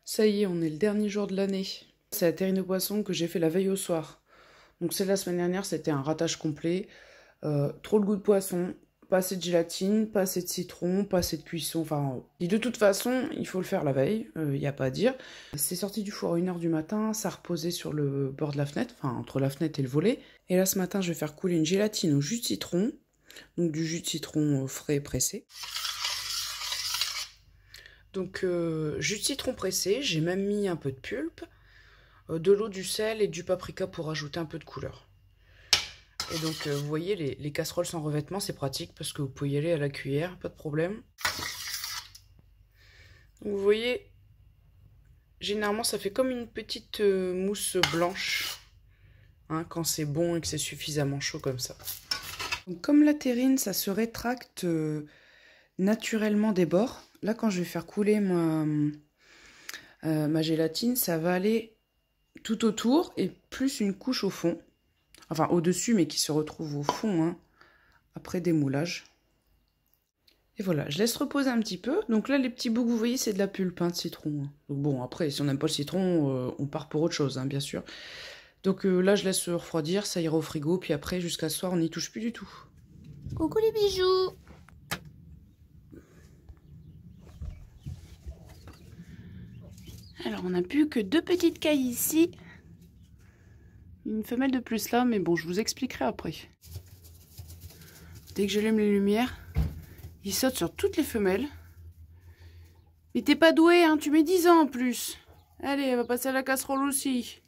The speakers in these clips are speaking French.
Ça y est, on est le dernier jour de l'année. C'est la terrine de poisson que j'ai fait la veille au soir. Donc c'est la semaine dernière, c'était un ratage complet. Trop de goût de poisson, pas assez de gélatine, pas assez de citron, pas assez de cuisson. Enfin, et de toute façon, il faut le faire la veille, il n'y a pas à dire. C'est sorti du four à 1 h du matin, ça reposait sur le bord de la fenêtre, enfin entre la fenêtre et le volet. Et là ce matin, je vais faire couler une gélatine au jus de citron. Donc du jus de citron frais pressé. Donc jus de citron pressé, j'ai même mis un peu de pulpe, de l'eau, du sel et du paprika pour ajouter un peu de couleur. Et donc vous voyez, les casseroles sans revêtement, c'est pratique parce que vous pouvez y aller à la cuillère, pas de problème. Donc, vous voyez, généralement ça fait comme une petite mousse blanche, hein, quand c'est bon et que c'est suffisamment chaud comme ça. Donc, comme la terrine, ça se rétracte naturellement des bords. Là, quand je vais faire couler ma gélatine, ça va aller tout autour et plus une couche au fond. Enfin, au-dessus, mais qui se retrouve au fond, hein, après démoulage. Et voilà, je laisse reposer un petit peu. Donc là, les petits bouts que vous voyez, c'est de la pulpe de citron. Donc bon, après, si on n'aime pas le citron, on part pour autre chose, hein, bien sûr. Donc là, je laisse refroidir, ça ira au frigo. Puis après, jusqu'à ce soir, on n'y touche plus du tout. Coucou les bijoux. Alors, on n'a plus que 2 petites cailles ici. Une femelle de plus là, mais bon, je vous expliquerai après. Dès que j'allume les lumières, il saute sur toutes les femelles. Mais t'es pas doué, hein, tu mets 10 ans en plus. Allez, elle va passer à la casserole aussi.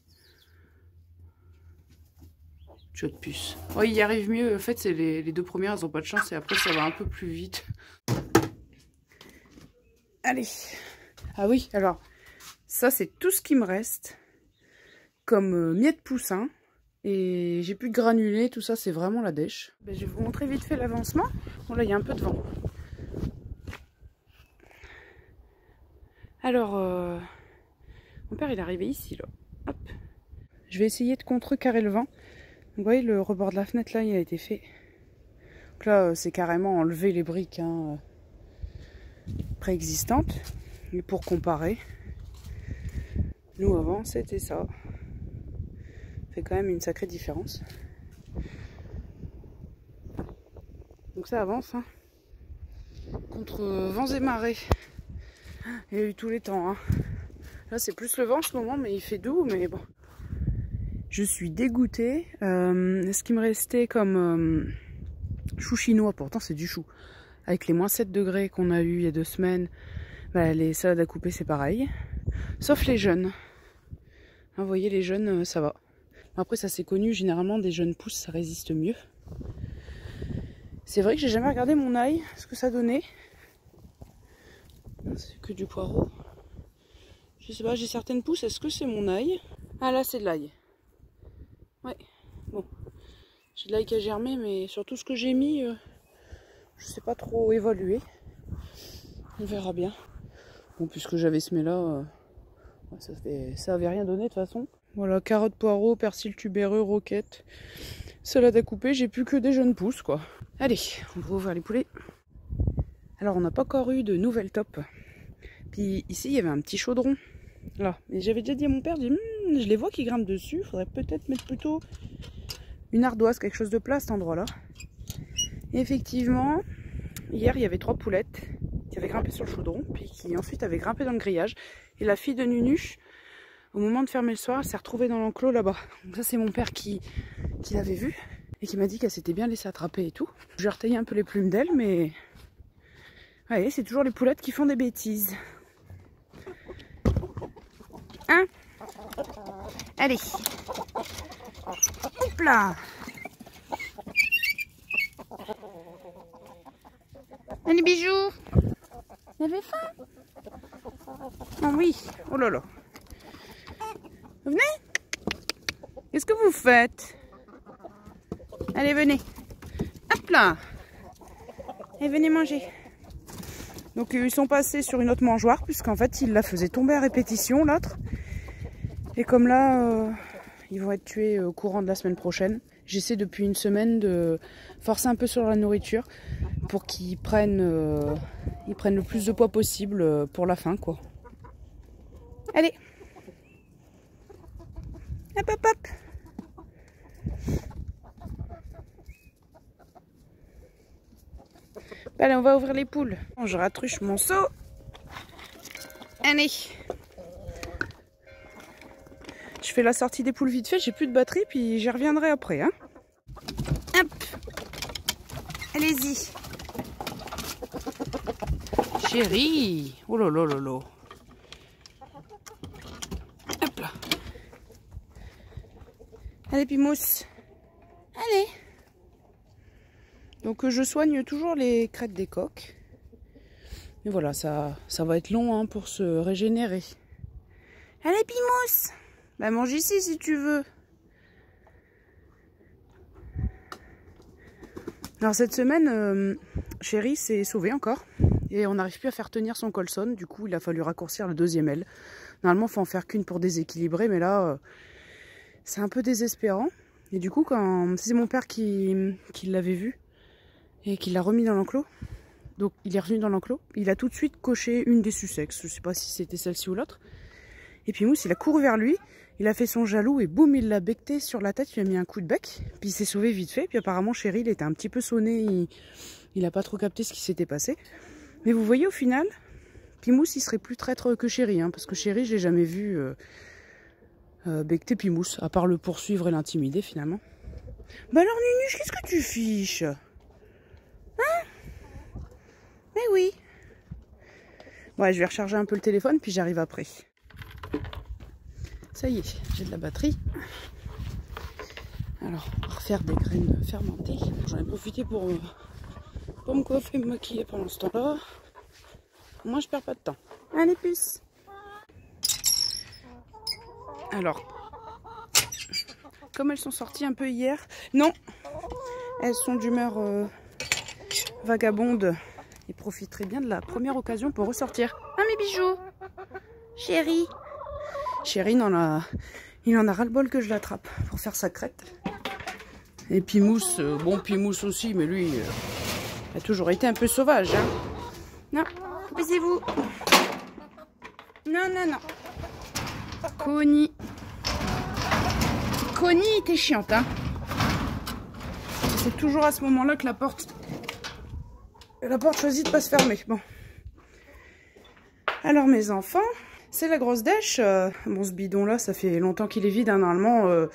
Jeu de puce. Oh, il y arrive mieux. En fait, c'est les 2 premières, elles ont pas de chance et après, ça va un peu plus vite. Allez. Ah oui, alors... Ça, c'est tout ce qui me reste comme miettes poussin. Et j'ai plus de granulés, tout ça, c'est vraiment la dèche. Ben, je vais vous montrer vite fait l'avancement. Bon, là, il y a un peu de vent. Alors, mon père, il est arrivé ici, là. Hop. Je vais essayer de contrecarrer le vent. Vous voyez, le rebord de la fenêtre, là, il a été fait. Donc là, c'est carrément enlever les briques hein, préexistantes. Mais pour comparer... Nous, avant, c'était ça. Ça fait quand même une sacrée différence. Donc ça avance, hein. Contre vents et marées. Il y a eu tous les temps, hein. Là, c'est plus le vent en ce moment, mais il fait doux, mais bon. Je suis dégoûtée. Ce qui me restait comme chou chinois, pourtant c'est du chou. Avec les moins 7 degrés qu'on a eu il y a 2 semaines, bah, les salades à couper, c'est pareil. Sauf les jeunes. Hein, vous voyez, les jeunes, ça va. Après, ça c'est connu, généralement, des jeunes pousses, ça résiste mieux. C'est vrai que j'ai jamais regardé mon ail, ce que ça donnait. C'est que du poireau. Je sais pas, j'ai certaines pousses, est-ce que c'est mon ail? Ah là, c'est de l'ail. Ouais, bon. J'ai de l'ail qui a germé, mais sur tout ce que j'ai mis, je sais pas trop évaluer. On verra bien. Bon, puisque j'avais semé là... ça avait rien donné de toute façon. Voilà, carottes, poireaux, persil tubéreux, roquettes, salade à couper, j'ai plus que des jeunes pousses quoi. Allez, on va ouvrir les poulets. Alors on n'a pas encore eu de nouvelles topes. Puis ici il y avait un petit chaudron. Là, et j'avais déjà dit à mon père, je les vois qui grimpent dessus, faudrait peut-être mettre plutôt une ardoise, quelque chose de plat à cet endroit-là. Et effectivement, hier il y avait 3 poulettes qui avaient grimpé sur le chaudron, puis qui ensuite avaient grimpé dans le grillage. Et la fille de Nunuche, au moment de fermer le soir, elle s'est retrouvée dans l'enclos là-bas. Donc ça c'est mon père qui l'avait vue et qui m'a dit qu'elle s'était bien laissée attraper et tout. Je vais retailler un peu les plumes d'elle, mais... Allez, c'est toujours les poulettes qui font des bêtises. Hein? Allez. Hop là. Allez bijoux. Vous avez faim? Ah oui. Oh là là. Venez. Qu'est-ce que vous faites? Allez, venez. Hop là. Et venez manger. Donc ils sont passés sur une autre mangeoire, puisqu'en fait ils la faisaient tomber à répétition, l'autre. Et comme là, ils vont être tués au courant de la semaine prochaine. J'essaie depuis une semaine de forcer un peu sur la nourriture pour qu'ils prennent le plus de poids possible pour la fin, quoi. Allez. Hop, hop, hop. Allez, on va ouvrir les poules. Je ratruche mon seau. Allez. Je fais la sortie des poules vite fait. J'ai plus de batterie, puis j'y reviendrai après. Hein. Hop. Allez-y. Chérie. Oh là là là là. Hop là. Allez, Pimousse. Allez. Donc je soigne toujours les crêtes des coques. Et voilà, ça va être long hein, pour se régénérer. Allez, Pimousse. Bah mange ici si tu veux. Alors cette semaine, Chérie s'est sauvée encore. Et on n'arrive plus à faire tenir son colson. Du coup, il a fallu raccourcir le deuxième aile. Normalement, il faut en faire qu'une pour déséquilibrer. Mais là, c'est un peu désespérant. Et du coup, quand c'est mon père qui l'avait vu et qui l'a remis dans l'enclos. Donc il est revenu dans l'enclos. Il a tout de suite coché une des Sussex. Je ne sais pas si c'était celle-ci ou l'autre. Et puis Mousse, il a couru vers lui. Il a fait son jaloux et boum, il l'a becté sur la tête. Il lui a mis un coup de bec. Puis il s'est sauvé vite fait. Puis apparemment, Chérie, il était un petit peu sonné. Il n'a pas trop capté ce qui s'était passé. Mais vous voyez, au final, Pimousse, il serait plus traître que Chérie. Hein, parce que Chérie, je l'ai jamais vu becter Pimousse. À part le poursuivre et l'intimider, finalement. Bah alors, Nunuche, qu'est-ce que tu fiches? Mais oui. Ouais, je vais recharger un peu le téléphone, puis j'arrive après. Ça y est, j'ai de la batterie. Alors, on va refaire des graines fermentées. J'en ai profité pour me coiffer et me maquiller pendant ce temps-là. Moi, je perds pas de temps. Allez, puce. Alors, comme elles sont sorties un peu hier, non, elles sont d'humeur vagabonde. Et profiterait bien de la première occasion pour ressortir. Ah mes bijoux. Chérie. Chérie, il en a ras-le-bol que je l'attrape pour faire sa crête. Et Pimousse, bon Pimousse aussi, mais lui, il a toujours été un peu sauvage. Hein. Non, baisez-vous. Non, non, non. Connie. Connie, t'es chiante, hein. C'est toujours à ce moment-là que la porte choisit de pas se fermer. Bon. Alors mes enfants, c'est la grosse dèche. Bon, ce bidon-là, ça fait longtemps qu'il est vide. Hein. Normalement,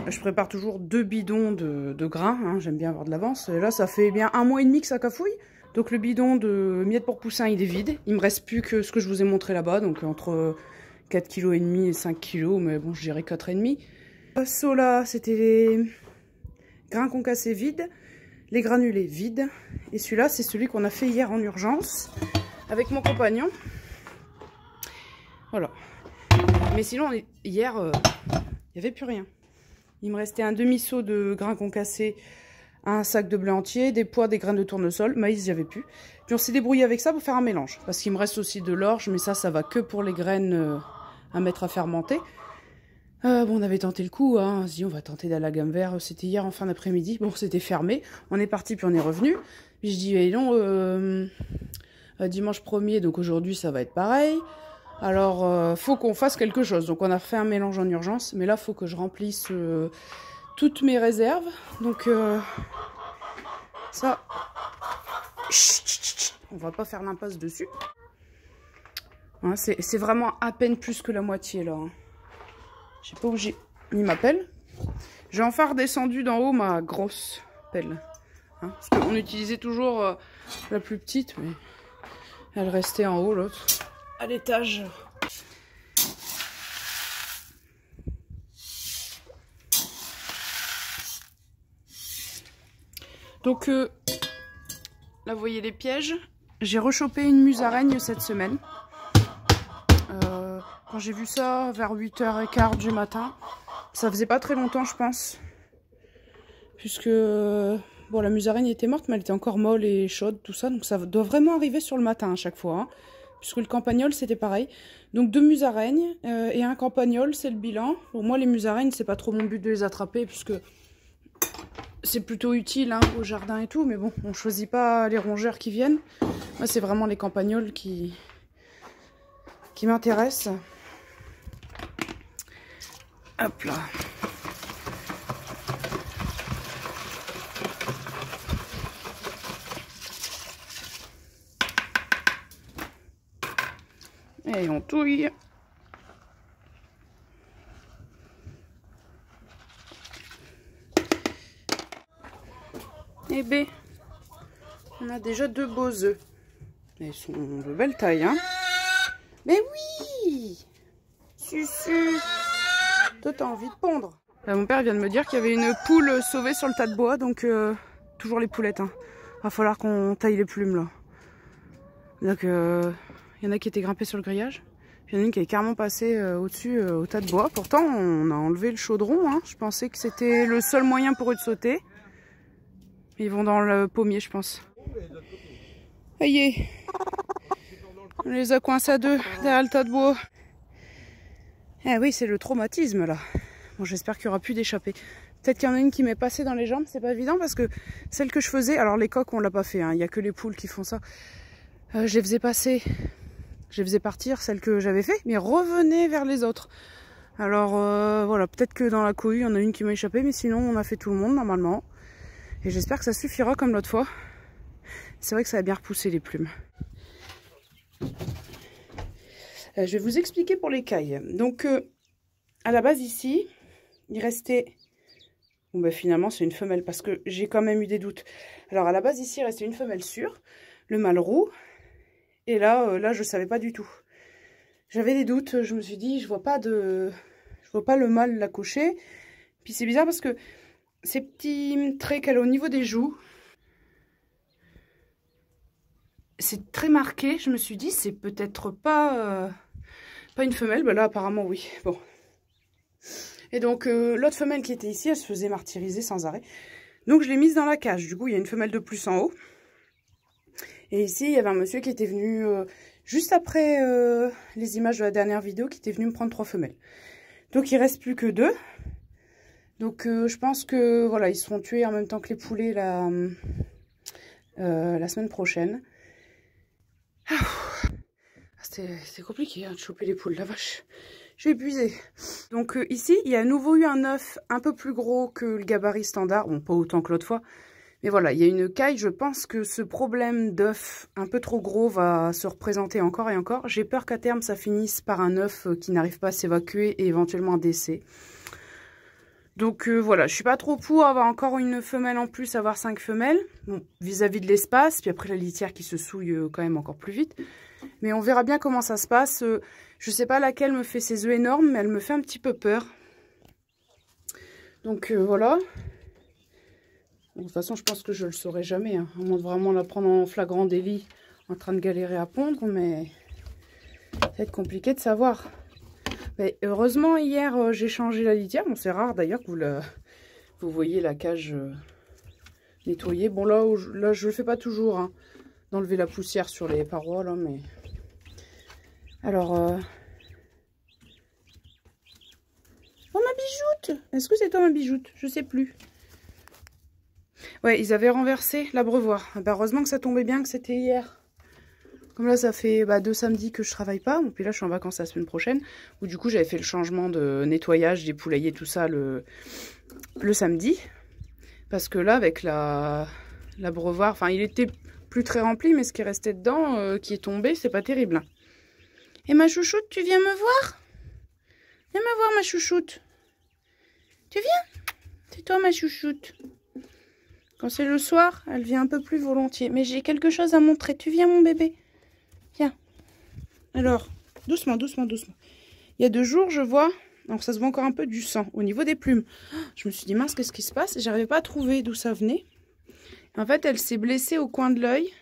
je prépare toujours 2 bidons de grains. Hein. J'aime bien avoir de l'avance. Et là, ça fait bien 1 mois et demi que ça cafouille. Donc le bidon de miettes pour poussin, il est vide. Il me reste plus que ce que je vous ai montré là-bas. Donc entre 4,5 kg et 5 kg. Mais bon, je dirais 4,5 kg. Ce là, c'était les grains concassés vides. Les granulés vides. Et celui-là, c'est celui qu'on a fait hier en urgence avec mon compagnon. Voilà. Mais sinon, hier, il n'y avait plus rien. Il me restait un demi-seau de grains concassés, un sac de blé entier, des pois, des graines de tournesol. Maïs, il n'y avait plus. Puis on s'est débrouillé avec ça pour faire un mélange. Parce qu'il me reste aussi de l'orge, mais ça va que pour les graines à mettre à fermenter. Bon, on avait tenté le coup, hein. On se dit, on va tenter d'aller à la gamme vert. C'était hier en fin d'après-midi. Bon, c'était fermé. On est parti, puis on est revenu. Puis je dis, eh non, dimanche 1er, donc aujourd'hui, ça va être pareil. Alors, faut qu'on fasse quelque chose. Donc, on a fait un mélange en urgence. Mais là, faut que je remplisse toutes mes réserves. Donc, ça... On va pas faire l'impasse dessus. Hein, c'est vraiment à peine plus que la moitié, là. Hein. Je sais pas où j'ai mis ma pelle. J'ai enfin redescendu d'en haut ma grosse pelle. Hein, parce qu'on utilisait toujours la plus petite, mais elle restait en haut, l'autre, à l'étage. Donc, là, vous voyez les pièges. J'ai rechopé une musaraigne cette semaine. Quand j'ai vu ça, vers 8h15 du matin, ça faisait pas très longtemps, je pense. Puisque, bon, la musaraigne était morte, mais elle était encore molle et chaude, tout ça. Donc ça doit vraiment arriver sur le matin à chaque fois. Hein, puisque le campagnol, c'était pareil. Donc 2 musaraignes et un campagnol, c'est le bilan. Pour moi, les musaraignes, c'est pas trop mon but de les attraper, puisque c'est plutôt utile hein, au jardin et tout. Mais bon, on choisit pas les rongeurs qui viennent. Moi, c'est vraiment les campagnols qui m'intéressent. Hop là. Et on touille. Et B, on a déjà 2 beaux œufs. Ils sont de belle taille, hein. Mais oui, Susu, toi t'as envie de pondre. Mon père vient de me dire qu'il y avait une poule sauvée sur le tas de bois, donc toujours les poulettes, hein. Va falloir qu'on taille les plumes là. Donc il y en a qui étaient grimpés sur le grillage. Puis il y en a une qui est carrément passée au-dessus au tas de bois. Pourtant on a enlevé le chaudron, hein. Je pensais que c'était le seul moyen pour eux de sauter. Ils vont dans le pommier, je pense. Aïe, on les a coincés à 2 derrière le tas de bois. Eh oui, c'est le traumatisme là. Bon, j'espère qu'il n'y aura plus d'échappée. Peut-être qu'il y en a une qui m'est passée dans les jambes, c'est pas évident parce que celle que je faisais, alors les coqs on l'a pas fait, hein. Il n'y a que les poules qui font ça. Je les faisais passer, je les faisais partir, celles que j'avais fait, mais revenaient vers les autres. Alors voilà, peut-être que dans la cohue, il y en a une qui m'a échappé, mais sinon on a fait tout le monde normalement. Et j'espère que ça suffira comme l'autre fois. C'est vrai que ça a bien repoussé les plumes. Je vais vous expliquer pour les cailles. Donc à la base ici, il restait... Bon bah finalement c'est une femelle parce que j'ai quand même eu des doutes. Alors à la base ici il restait une femelle sûre, le mâle roux. Et là je savais pas du tout. J'avais des doutes, je me suis dit je vois pas le mâle la cocher. Puis c'est bizarre parce que ces petits traits qu'elle a au niveau des joues, c'est très marqué. Je me suis dit c'est peut-être pas une femelle. Bah là apparemment oui. Bon. Et donc l'autre femelle qui était ici, elle se faisait martyriser sans arrêt. Donc je l'ai mise dans la cage. Du coup il y a une femelle de plus en haut. Et ici il y avait un monsieur qui était venu juste après les images de la dernière vidéo, qui était venu me prendre 3 femelles. Donc il reste plus que 2. Donc je pense que voilà, ils seront tués en même temps que les poulets la semaine prochaine. C'était compliqué hein, de choper les poules, la vache. Je suis épuisée. Donc ici, il y a à nouveau eu un œuf un peu plus gros que le gabarit standard. Bon, pas autant que l'autre fois. Mais voilà, il y a une caille. Je pense que ce problème d'œuf un peu trop gros va se représenter encore et encore. J'ai peur qu'à terme, ça finisse par un œuf qui n'arrive pas à s'évacuer et éventuellement un décès. Donc voilà, je suis pas trop pour avoir encore une femelle en plus, avoir 5 femelles. Bon, vis-à-vis de l'espace, puis après la litière qui se souille quand même encore plus vite. Mais on verra bien comment ça se passe. Je sais pas laquelle me fait ses œufs énormes, mais elle me fait un petit peu peur. Donc voilà. Bon, de toute façon, je pense que je le saurai jamais. Hein. À moins de vraiment la prendre en flagrant délit, en train de galérer à pondre, mais ça va être compliqué de savoir. Mais heureusement, hier, j'ai changé la litière. Bon, c'est rare d'ailleurs que vous voyez la cage nettoyée. Bon, là, je le fais pas toujours, hein, d'enlever la poussière sur les parois, là, mais... Alors... Oh, ma bijoute! Est-ce que c'est toi, ma bijoute? Je sais plus. Ouais, ils avaient renversé l'abreuvoir. Bah, heureusement que ça tombait bien que c'était hier. Comme là, ça fait 2 samedis que je travaille pas. Puis là, je suis en vacances la semaine prochaine. Où du coup, j'avais fait le changement de nettoyage des poulaillers, tout ça, le samedi. Parce que là, avec l'abreuvoir, enfin, il était plus très rempli, mais ce qui restait dedans, qui est tombé, c'est pas terrible. Et ma chouchoute, tu viens me voir? Viens me voir, ma chouchoute. Tu viens? C'est toi, ma chouchoute. Quand c'est le soir, elle vient un peu plus volontiers. Mais j'ai quelque chose à montrer. Tu viens, mon bébé? Viens. Alors, doucement, doucement, doucement. Il y a 2 jours, je vois... Donc ça se voit encore un peu du sang au niveau des plumes. Je me suis dit, mince, qu'est-ce qui se passe? J'arrivais pas à trouver d'où ça venait. En fait, elle s'est blessée au coin de l'œil.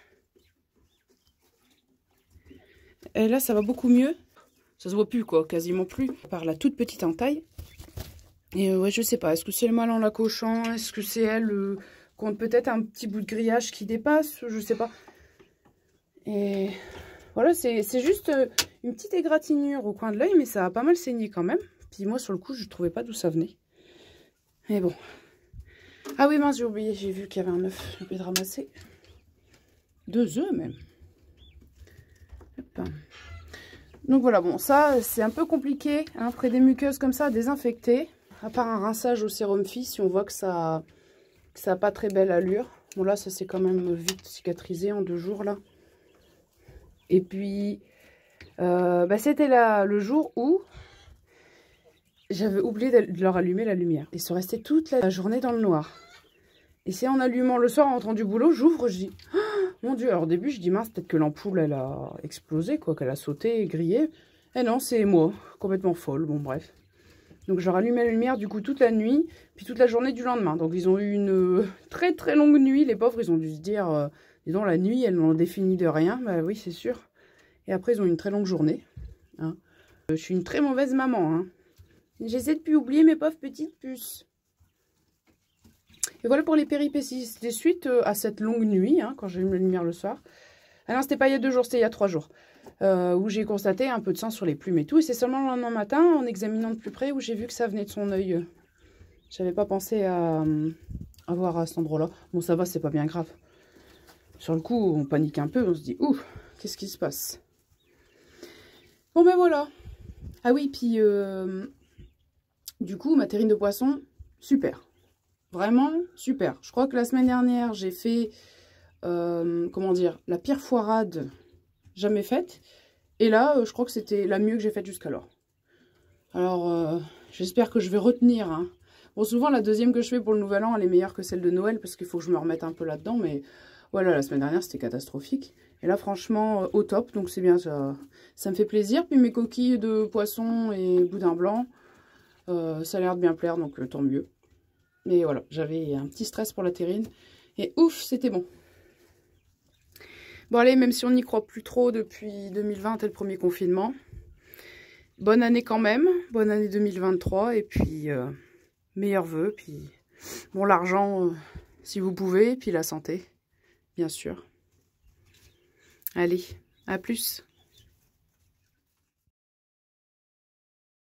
Et là, ça va beaucoup mieux. Ça se voit plus, quoi, quasiment plus. Par la toute petite entaille. Et ouais, je sais pas. Est-ce que c'est le mal en la cochant? Est-ce que c'est elle compte peut-être un petit bout de grillage qui dépasse? Je sais pas. Et voilà, c'est juste une petite égratignure au coin de l'œil, mais ça a pas mal saigné quand même. Puis moi, sur le coup, je trouvais pas d'où ça venait. Mais bon. Ah oui, mince, j'ai oublié. J'ai vu qu'il y avait un œuf. J'ai oublié de ramasser. 2 œufs, même. Hop. Donc voilà, bon, ça, c'est un peu compliqué, hein, près des muqueuses comme ça, à désinfecter. À part un rinçage au sérum Fils, si on voit que ça n'a pas très belle allure. Bon, là, ça s'est quand même vite cicatrisé en 2 jours, là. Et puis, c'était le jour où j'avais oublié de leur allumer la lumière. Ils sont restés toute la journée dans le noir. Et c'est en allumant le soir, en rentrant du boulot, j'ouvre, je dis... Mon Dieu, alors au début, je dis mince, peut-être que l'ampoule, elle a explosé, quoi, qu'elle a sauté et grillé. Eh non, c'est moi, complètement folle, bon bref. Donc je leur allumais la lumière, du coup, toute la nuit, puis toute la journée du lendemain. Donc ils ont eu une très très longue nuit, les pauvres, ils ont dû se dire, dis donc, la nuit, elles n'ont défini de rien, bah oui, c'est sûr. Et après, ils ont eu une très longue journée. Hein. Je suis une très mauvaise maman, hein. J'essaie de plus oublier mes pauvres petites puces. Et voilà pour les péripéties. C'était suite à cette longue nuit, hein, quand j'ai eu la lumière le soir. Ah non, c'était pas il y a 2 jours, c'était il y a 3 jours. Où j'ai constaté un peu de sang sur les plumes et tout. Et c'est seulement le lendemain matin, en examinant de plus près, où j'ai vu que ça venait de son œil. J'avais pas pensé à voir à cet endroit-là. Bon, ça va, c'est pas bien grave. Sur le coup, on panique un peu, on se dit, ouh, qu'est-ce qui se passe? Bon, ben voilà. Ah oui, puis, du coup, ma terrine de poisson, super. Vraiment super. Je crois que la semaine dernière, j'ai fait, comment dire, la pire foirade jamais faite. Et là, je crois que c'était la mieux que j'ai faite jusqu'alors. Alors, j'espère que je vais retenir. Hein. Bon, souvent, la deuxième que je fais pour le Nouvel An, elle est meilleure que celle de Noël, parce qu'il faut que je me remette un peu là-dedans. Mais voilà, la semaine dernière, c'était catastrophique. Et là, franchement, au top. Donc, c'est bien, ça me fait plaisir. Puis mes coquilles de poisson et boudin blanc, ça a l'air de bien plaire, donc tant mieux. Mais voilà, j'avais un petit stress pour la terrine. Et ouf, c'était bon. Bon allez, même si on n'y croit plus trop depuis 2020 et le premier confinement. Bonne année quand même. Bonne année 2023. Et puis, meilleurs vœux. Puis, bon, l'argent, si vous pouvez. Et puis la santé, bien sûr. Allez, à plus.